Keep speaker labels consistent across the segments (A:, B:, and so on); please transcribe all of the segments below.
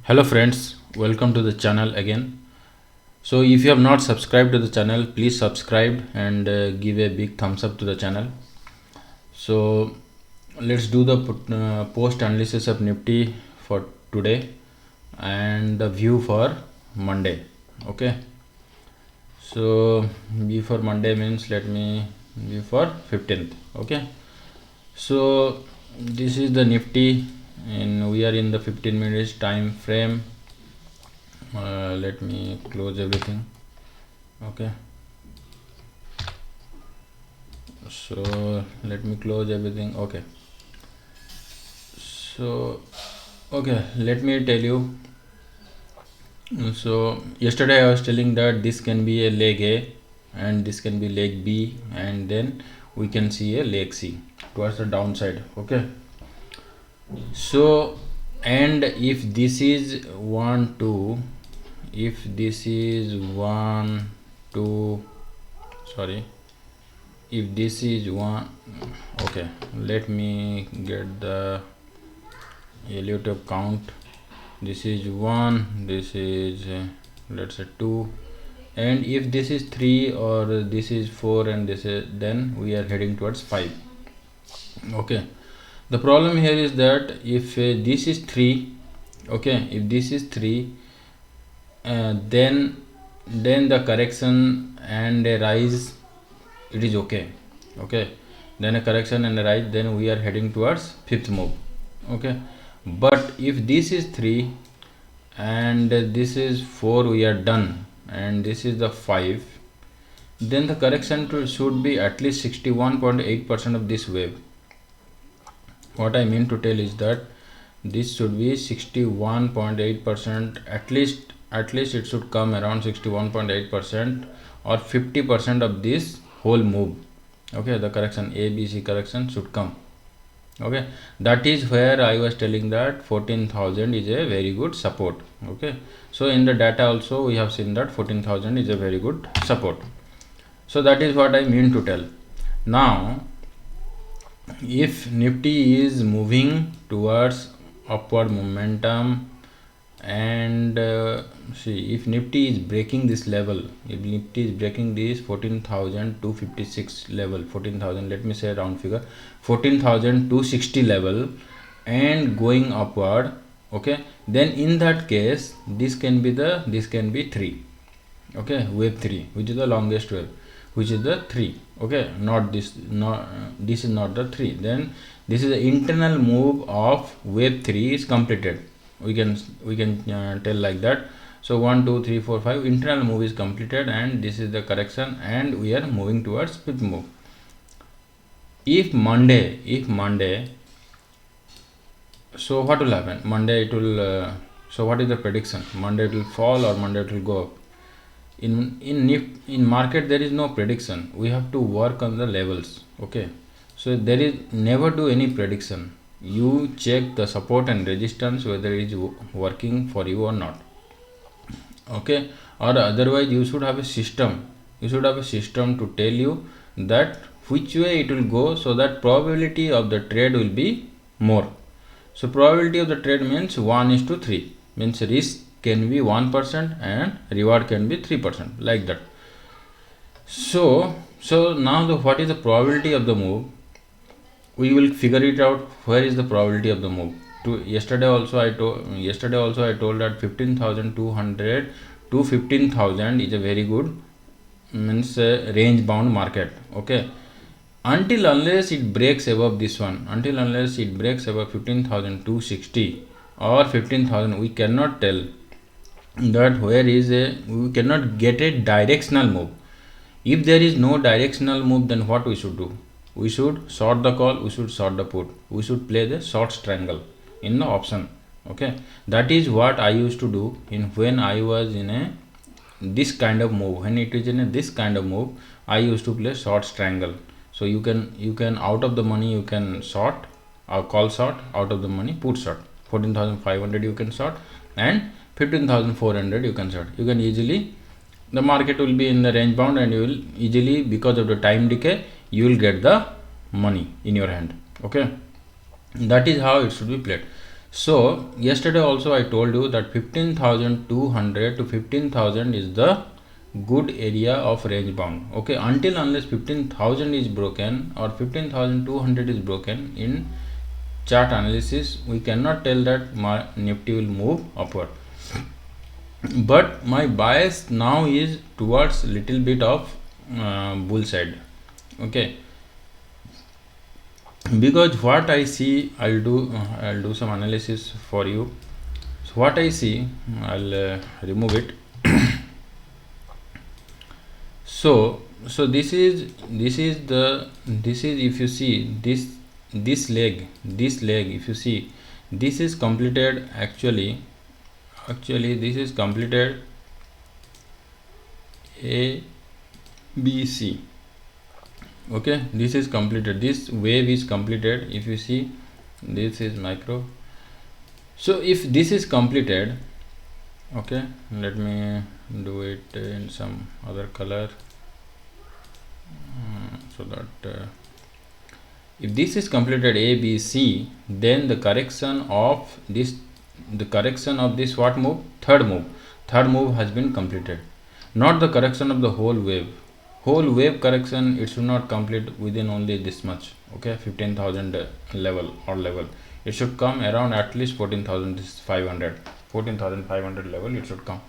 A: Hello friends, welcome to the channel again. So if you have not subscribed to the channel, please subscribe and give a big thumbs up to the channel. So let's do the post analysis of Nifty for today and the view for Monday. Okay, so view for Monday means let me view for 15th. Okay, so this is the Nifty and we are in the 15 minutes time frame. Let me close everything. Okay, so let me close everything. Okay, so let me tell you. So yesterday I was telling that this can be a leg A and this can be leg B, and then we can see a leg C towards the downside. Okay, so and if this is 1 2, if this is 1 2, sorry, if this is 1, okay, let me get the Elliott count. This is 1, this is let's say 2, and if this is 3 or this is 4 and this is, then we are heading towards 5. Okay, the problem here is that if this is 3, okay, if this is 3, then the correction and a rise, it is okay. Okay, then a correction and a rise, then we are heading towards fifth move. Okay, but if this is 3 and this is 4, we are done, and this is the 5, then the correction should be at least 61.8% of this wave. What I mean to tell is that this should be 61.8%, at least it should come around 61.8% or 50% of this whole move. Okay, the correction ABC correction should come. Okay, that is where I was telling that 14,000 is a very good support. Okay, so in the data also we have seen that 14,000 is a very good support. So that is what I mean to tell. Now if Nifty is moving towards upward momentum, and see, if Nifty is breaking this level, if Nifty is breaking this 14,256 level, 14,000, let me say round figure, 14,260 level, and going upward, okay, then in that case this can be 3. Okay, wave 3, which is the longest wave, which is the 3. Okay, not this, this is not the 3. Then this is the internal move of wave 3 is completed. We can tell like that. So 1 2 3 4 5 internal move is completed, and this is the correction, and we are moving towards fifth move. If Monday, so what will happen? Monday it will so what is the prediction? Monday it will fall or Monday it will go up? In market there is no prediction. We have to work on the levels. Okay, so there is never do any prediction. You check the support and resistance whether it is working for you or not. Okay, or otherwise you should have a system. You should have a system to tell you that which way it will go, so that probability of the trade will be more. So probability of the trade means 1:3, means risk can be 1% and reward can be 3%, like that. So now what is the probability of the move? We will figure it out. Where is the probability of the move? Yesterday also I told that 15,200 to 15,000 is a very good, means range bound market. Okay, until unless it breaks above this one, until unless it breaks above 15,260 or 15,000, we cannot tell that we cannot get a directional move. If there is no directional move, then what we should do? We should short the call, we should short the put, we should play the short strangle in the option. Okay, that is what I used to do when I was in this kind of move. When it is in this kind of move, I used to play short strangle. So you can out of the money you can short or call short, out of the money put short. 14,500 you can short, and 15,400 you can short. You can easily, the market will be in the range bound, and you will easily, because of the time decay, you will get the money in your hand. Okay, that is how it should be played. So yesterday also I told you that 15,200 to 15,000 is the good area of range bound. Okay, until unless 15,000 is broken or 15,200 is broken in chart analysis, we cannot tell that my Nifty will move upward. But my bias now is towards little bit of bull side. Okay, because what I see, I'll do some analysis for you. So what I see, I'll remove it. So this is if you see this leg, if you see, this is completed actually this is completed A B C. Okay, this is completed, this wave is completed. If you see, this is micro. So if this is completed, okay, let me do it in some other color, so that if this is completed A B C, then the correction of this what move? Third move has been completed, not the correction of the whole wave correction. It should not complete within only this much. Okay, 15,000 level or level, it should come around at least 14,500 level, it should come.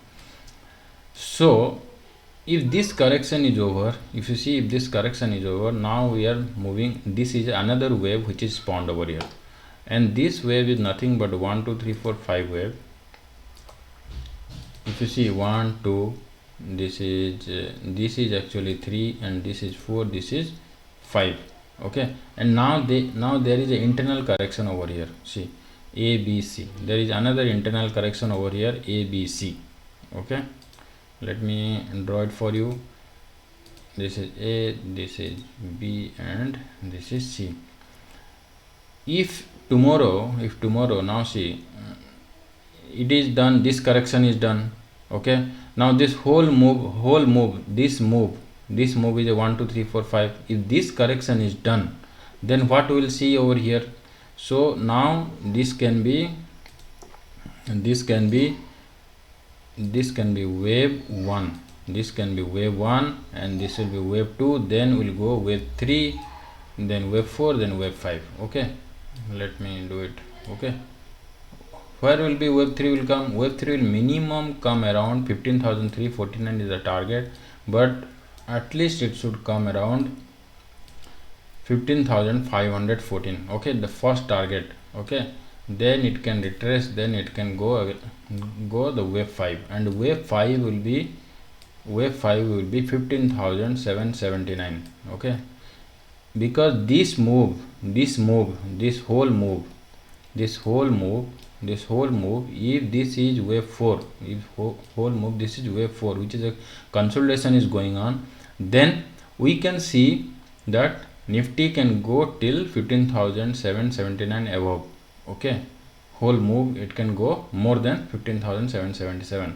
A: So if this correction is over, if you see, if this correction is over, now we are moving. This is another wave which is spawned over here, and this wave is nothing but 1 2 3 4 5 wave. If you see 1 2, this is actually 3, and this is 4, this is 5. Okay, and now there is an internal correction over here. See, A B C, there is another internal correction over here, A B C. Okay, let me draw it for you. This is A, this is B, and this is C. If tomorrow now see, it is done, this correction is done. Okay, now this whole move, this move is a 1 2 3 4 5. If this correction is done, then what we will see over here? So now this can be wave 1, this can be wave 1, and this will be wave 2, then we'll go wave 3, then wave 4, then wave 5. Okay, let me do it. Okay, where will be wave 3 will come? Wave 3 will minimum come around 15,349 is the target, but at least it should come around 15,514. Okay, the first target. Okay, then it can retrace, then it can go the wave 5, and wave 5 will be 15,779. Okay, because this whole move, if this is wave 4, this is wave 4, which is a consolidation is going on, then we can see that Nifty can go till 15,779 above. Okay, whole move it can go more than 15,777.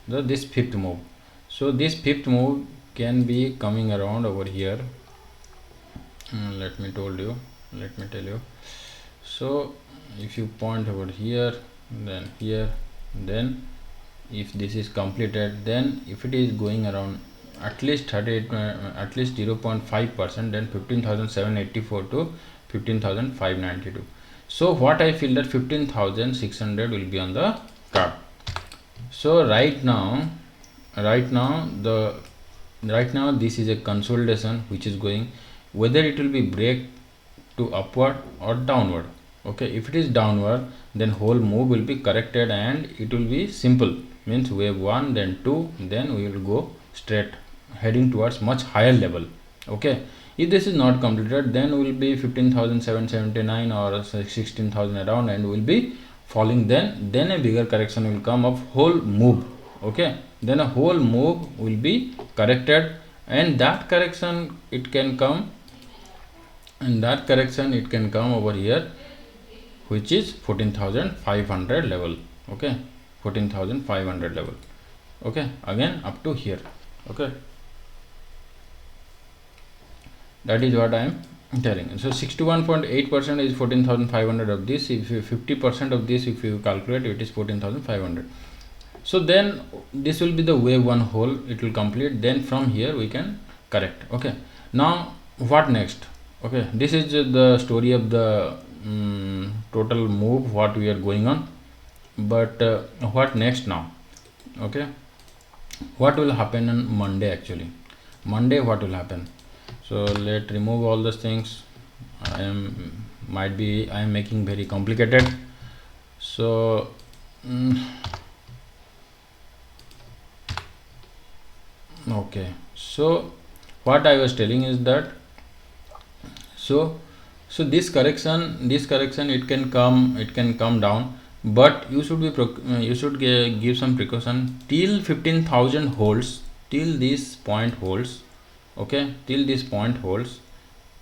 A: So this fifth move, so this fifth move can be coming around over here. Let me tell you. So if you point over here, then here, then if this is completed, then if it is going around at least 0.5%, then 15,784 to 15,592. So what I feel that 15,600 will be on the card. So right now this is a consolidation which is going, whether it will be break to upward or downward. Okay, if it is downward, then whole move will be corrected, and it will be simple, means wave 1, then 2, then we will go straight heading towards much higher level. Okay, if this is not completed, then will be 15,779 or 16,000 around, and will be falling. Then a bigger correction will come of whole move. Okay, then a whole move will be corrected, and that correction it can come over here, which is 14,500 level. Okay, 14,500 level. Okay, again up to here. Okay, that is what I am telling. So 61.8% is 14,500 of this. If you 50% of this, if you calculate, it is 14,500. So then this will be the wave one whole, it will complete. Then from here we can correct. Okay, now what next? Okay, this is the story of the total move what we are going on. But what next now? Okay, what will happen on Monday? Actually Monday, what will happen? So let remove all those things. I am making very complicated. So okay, so what I was telling is that so this correction it can come down, but you should give some precaution till 15,000 holds, till this point holds. Okay, till this point holds,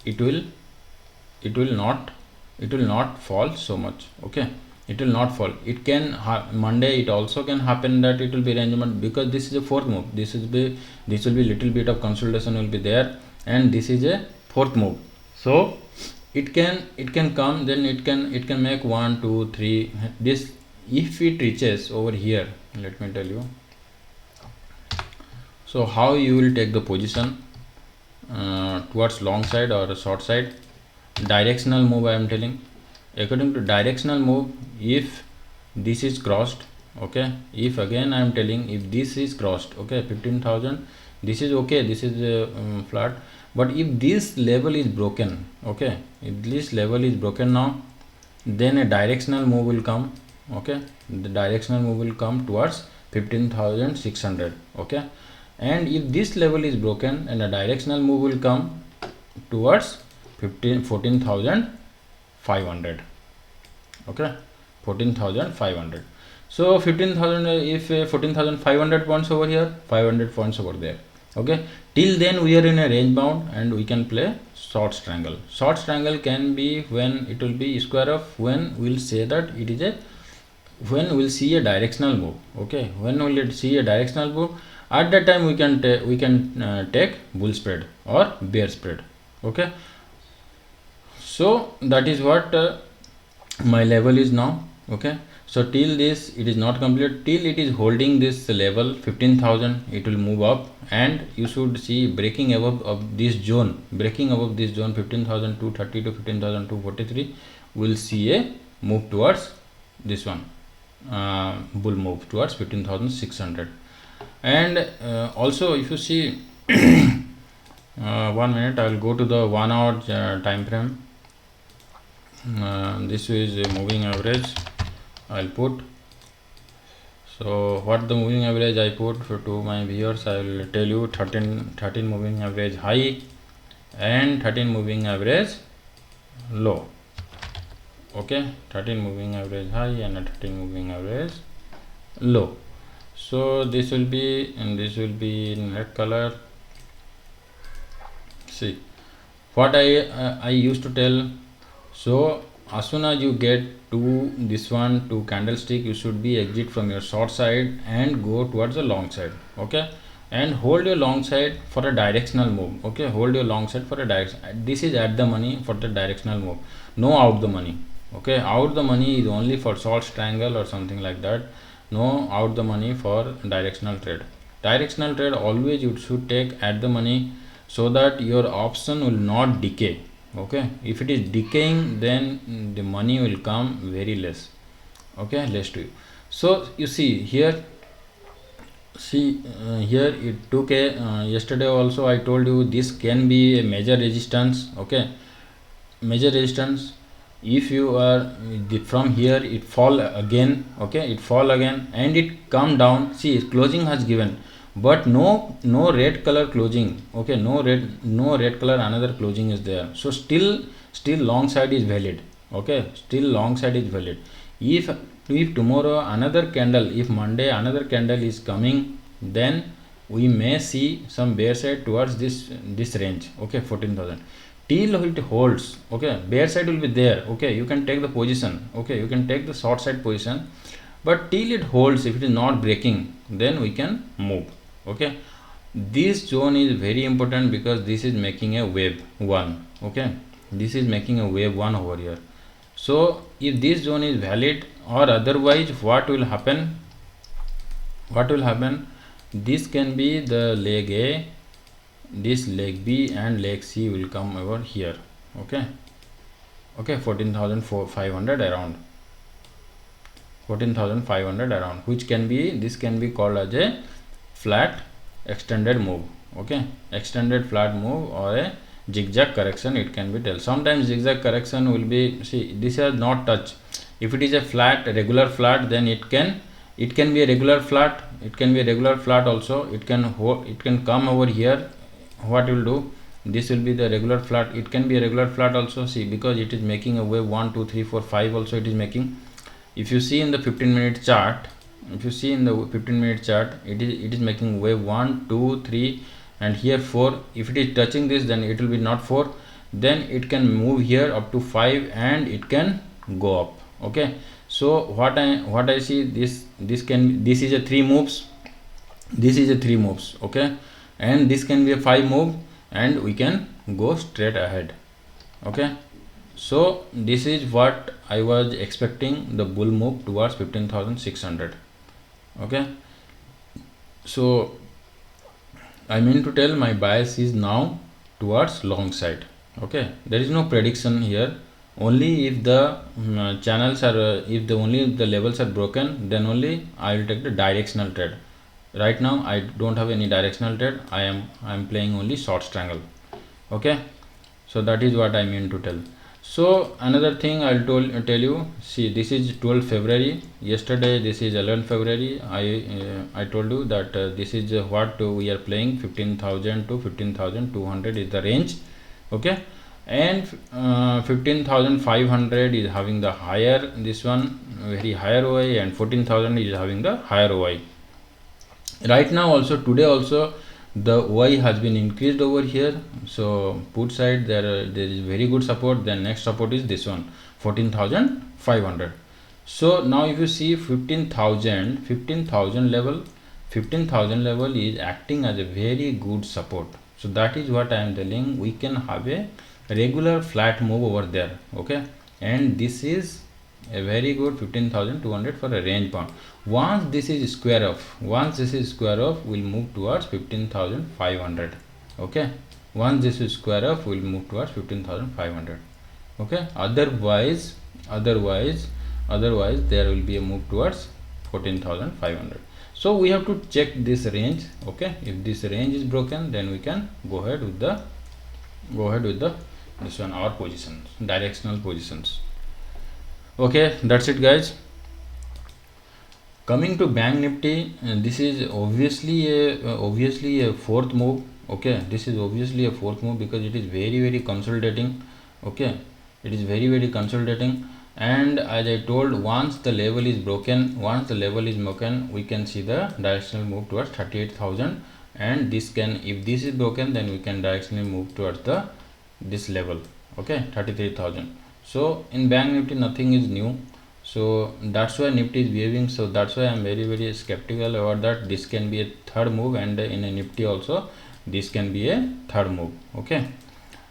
A: it will not fall so much. Okay, it will not fall. It can Monday it also can happen that it will be arrangement, because this is a fourth move. This will be little bit of consolidation will be there, and this is a fourth move. So it can come, then it can make 1 2 3 this. If it reaches over here, let me tell you. So how you will take the position towards long side or short side. Directional move I am telling. According to directional move, if this is crossed, okay, if again I am telling, if this is crossed, okay, 15,000, this is okay, this is flat. But if this level is broken, okay, if this level is broken now, then a directional move will come. Okay, the directional move will come towards 15,600. Okay, and if this level is broken, and a directional move will come towards 14,500. Okay, 14,500. So 15,000, if 14,500 points over here, 500 points over there. Okay, till then we are in a range bound, and we can play short triangle. Short triangle can be when it will be square of when we'll say that it is a, when we'll see a directional move. Okay, when we'll see a directional move, at that time we can take bull spread or bear spread. Okay, so that is what my level is now. Okay, so till this it is not complete, till it is holding this level 15,000, it will move up, and you should see breaking above of this zone, 15,230 to 15,243, will see a move towards this one, bull move towards 15,600. And also if you see 1 minute, I will go to the 1 hour time frame. This is a moving average I'll put. So what the moving average I put for to my viewers, I will tell you 13 moving average high and 13 moving average low. Okay, 13 moving average high and 13 moving average low. So this will be, and this will be in red color. See what I used to tell. So as soon as you get to this one, to candlestick, you should be exit from your short side and go towards the long side. Okay, and hold your long side for a directional move. Okay, hold your long side for a direction. This is at the money for the directional move, no out the money. Okay, out the money is only for short triangle or something like that. No out the money for directional trade. Directional trade always you should take at the money, so that your option will not decay. Okay, if it is decaying, then the money will come very less. Okay, less to you. So you see here, here it took a yesterday also I told you this can be a major resistance. Okay, major resistance. If you are from here, it fall again. Okay, it fall again and it come down. See, closing has given, but no red color closing. Okay, no red color another closing is there. So still long side is valid. Okay, still long side is valid. If tomorrow another candle, if Monday another candle is coming, then we may see some bear side towards this range. Okay, 14,000. Till it holds, okay, bear side will be there. Okay, you can take the position. Okay, you can take the short side position, but till it holds, if it is not breaking, then we can move. Okay, this zone is very important because this is making a wave one. Okay, this is making a wave 1 over here. So if this zone is valid, or otherwise what will happen, this can be the leg A, this leg B, and leg C will come over here. Okay, 14,500 around, 14,500 around, which can be, this can be called as a flat extended move. Okay, extended flat move or a zigzag correction, it can be tell. Sometimes zigzag correction will be, see, this has not touched. If it is a flat, regular flat, then it can be a regular flat, it can be a regular flat also, it can come over here. What will do, this will be the regular flat, it can be a regular flat also. See, because it is making a wave 1 2 3 4 5 also it is making. If you see in the 15-minute chart, it is making wave 1 2 3 and here 4. If it is touching this, then it will be not 4, then it can move here up to 5 and it can go up. Okay, so what I see, this is a 3 moves, this is a 3 moves. Okay, and this can be a 5 move, and we can go straight ahead. Okay, so this is what I was expecting, the bull move towards 15,600. Okay, so I mean to tell, my bias is now towards long side. Okay, there is no prediction here. Only if the channels are if the levels are broken, then only I will take the directional trade. Right now I don't have any directional trade, I am playing only short strangle. Okay, so that is what I mean to tell. So another thing I'll tell you, see, this is 12th February, yesterday this is 11th February. I told you that this is what we are playing, 15,000 to 15,200 is the range. Okay, and 15,500 is having the higher, this one very higher OI, and 14,000 is having the higher OI. Right now also, today also, the OI has been increased over here. So put side, there is very good support. Then next support is this one, 14,500. So now if you see 15,000 level, 15,000 level is acting as a very good support. So that is what I am telling, we can have a regular flat move over there. Okay, and this is a very good 15,200 for a range bound. Once this is square off, we'll move towards 15,500. Okay, once this is square off, we'll move towards 15,500. Okay, otherwise there will be a move towards 14,500. So we have to check this range. Okay, if this range is broken, then we can go ahead with the this one, our positions, directional positions. Okay, that's it guys. Coming to Bank Nifty, this is obviously a fourth move. Okay, this is obviously a fourth move because it is very consolidating. Okay, it is very consolidating, and as I told, once the level is broken, we can see the directional move towards 38,000, and this can, if this is broken, then we can directionally move towards this level. Okay, 33,000. So in Bank Nifty nothing is new, so that's why Nifty is behaving. So that's why I am very skeptical about that. This can be a third move, and in a Nifty also this can be a third move. Okay,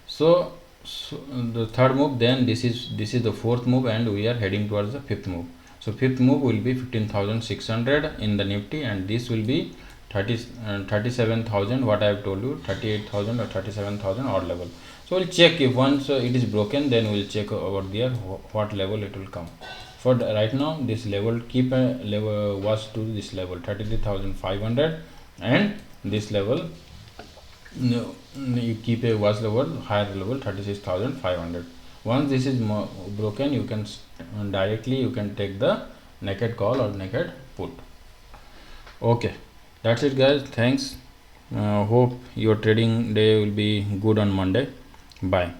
A: so the third move, then this is the fourth move, and we are heading towards the fifth move. So fifth move will be 15,600 in the Nifty, and this will be 37,000, what I have told you, 38,000 or 37,000 odd level. So we'll check, if once it is broken, then we'll check over there what level it will come. For right now, this level, keep a level watch to this level 33,500, and this level, no, you keep a watch level, higher level 36,500. Once this is broken, you can directly take the naked call or naked put. Okay, that's it guys. Thanks. Hope your trading day will be good on Monday. Bye.